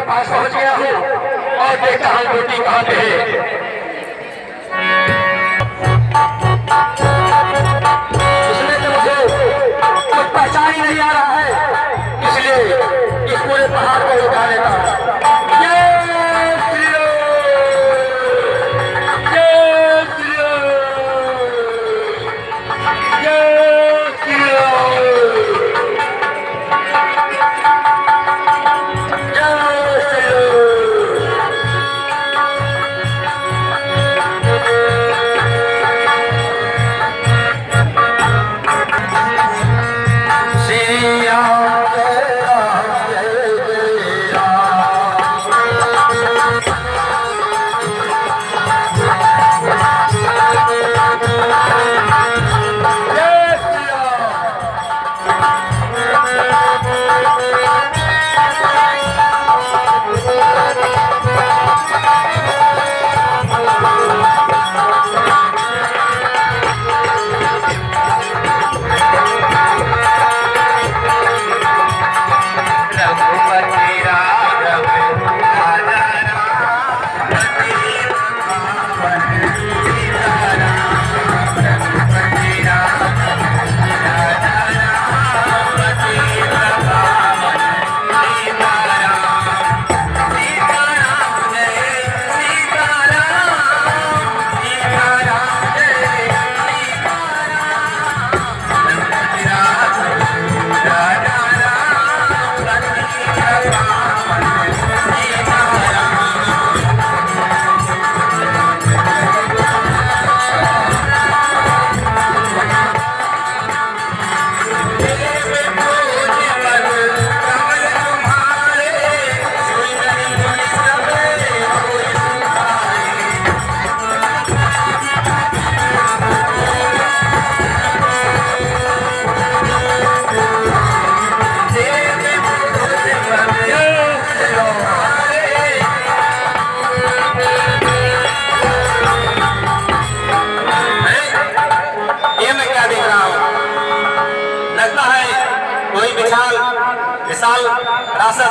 पास पहुंच गया हूँ और देखता हूँ बेटी कहाँ पे है। इसमें तो मुझे कुछ पहचान ही नहीं आ रहा है, इसलिए इस पूरे पहाड़ को उठा लेता हूँ।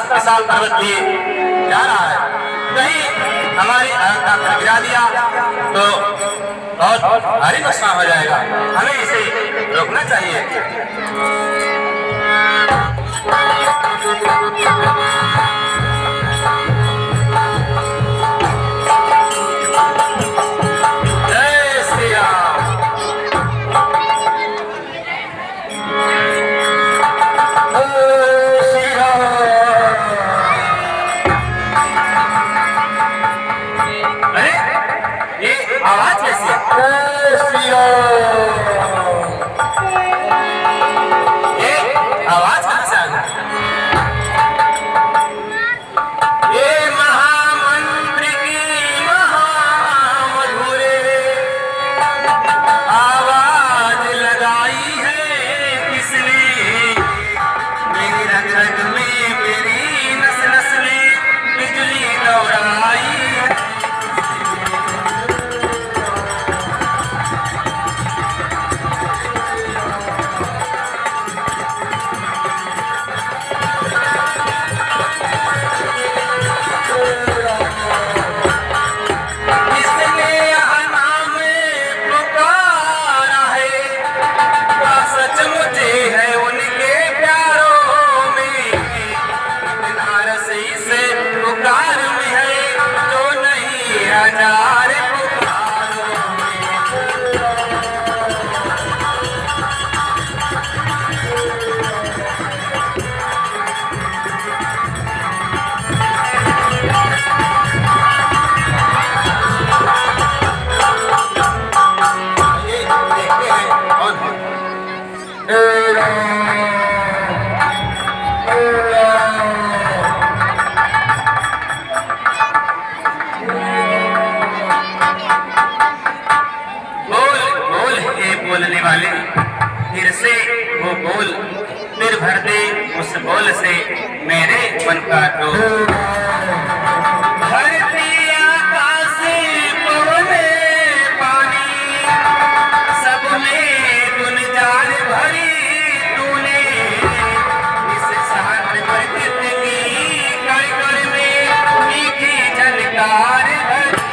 विशाल पर्वत लिए जा रहा है, कहीं हमारी अहंकार पर गिरा दिया तो बहुत भारी नुकसान हो जाएगा। हमें इसे रोकना चाहिए। आवाज कैसी है? बोल फिर भर दे उस बोल से मेरे मन का डोल। धरती आकाश पवन पानी सब में गुलजार भरी तूने इस शांत प्रकृति की कण कण में मीठी झनकार भरी।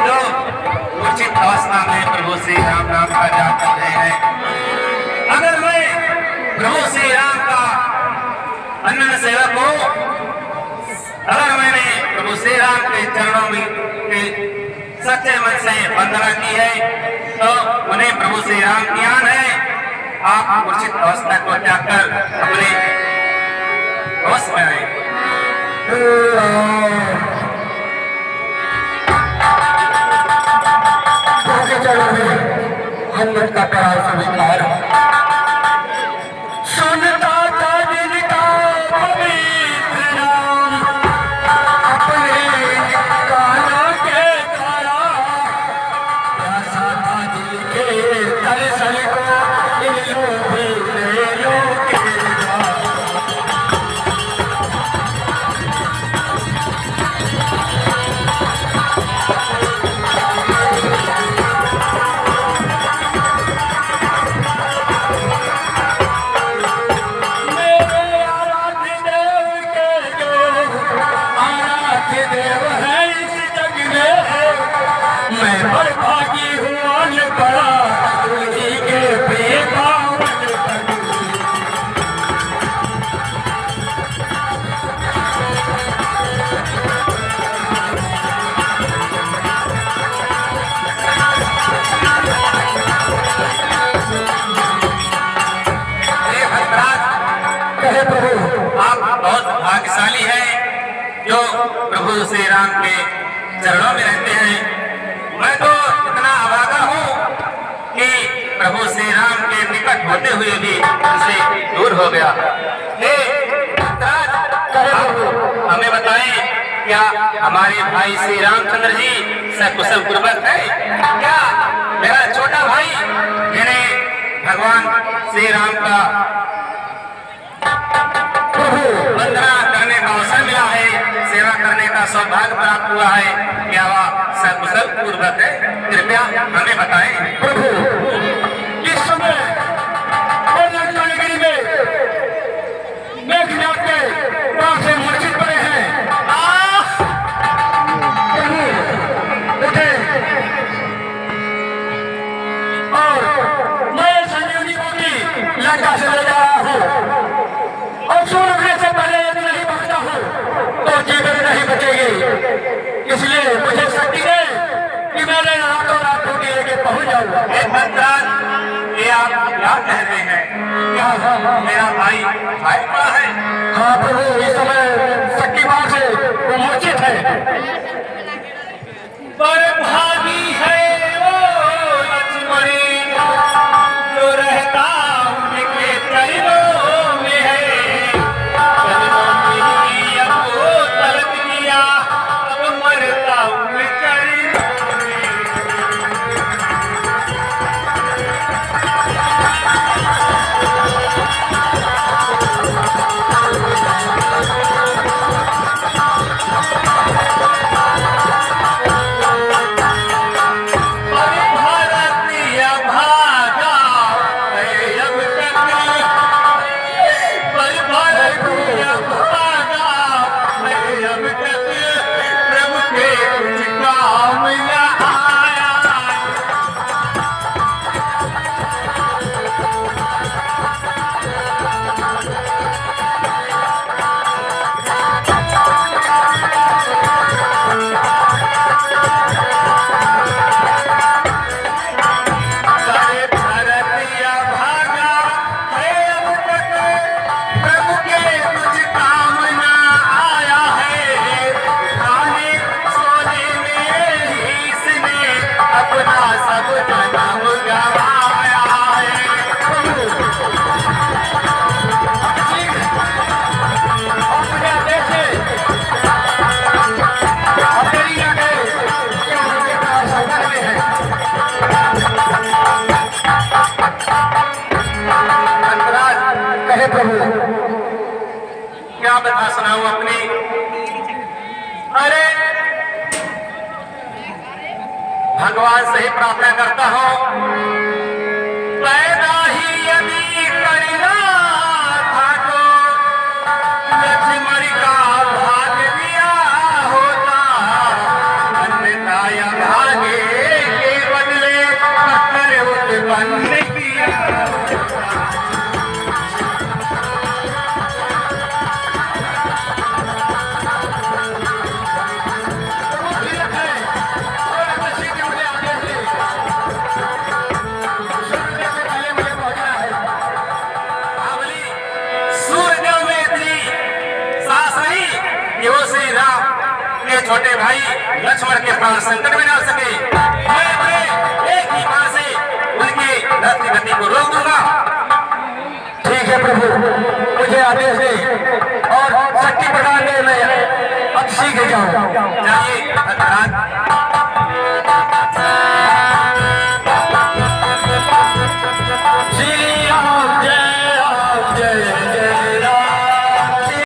जो उचित अवस्था में प्रभु श्री राम नाम का जाप कर रहे हैं। अगर मैं प्रभु श्री राम का अनन्य सेवक हूँ, अगर मैंने प्रभु श्री राम के चरणों में के सच्चे मन से वंदना की है तो उन्हें प्रभु श्री राम ज्ञान है। आप उचित अवस्था को त्याग कर अपने होश में आए। हनुमत का प्यार स्वीकार सुनता था जिनका पवित्र नाम अपने कानों के द्वारा प्यासा था दिल के दर्शन को इन लोभियों के द्वारा। भाग्यशाली है जो प्रभु श्री राम के चरणों में रहते हैं। मैं तो इतना अभागा हूँ कि प्रभु श्री राम के निकट होते हुए भी उनसे दूर हो गया। हमें बताएं क्या हमारे भाई श्री रामचंद्र जी सकुशल पूर्वक है? क्या मेरा छोटा भाई जिन्हें भगवान श्री राम का वंदना करने का अवसर मिला है, सेवा करने का सौभाग्य प्राप्त हुआ है, क्या वह सकुशल पूर्वक है? कृपया हमें बताएं। प्रभु इस समय में मेघनाथ के पास से मूर्छित पड़े हैं। उठे और मैं संजीवनी को भी लंका से ले जा रहा हूँ और सूर्य गाथा सुनाऊं अपनी। अरे भगवान से ही प्रार्थना करता हूं, पैदा ही यदि करना था तो लक्ष्मण का भाग दिया होता, अन्यथा या भागे के बदले पत्थर उत्पन्न किया। छोटे भाई लक्ष्मण के प्राण संकट में न आ सके, मैं अपने एक ही बाण से उनकी धरती गति को रोक दूंगा। ठीक है प्रभु, मुझे आदेश दे और शक्ति प्रदान दे, मैं अब सीख जाऊं। जाइए।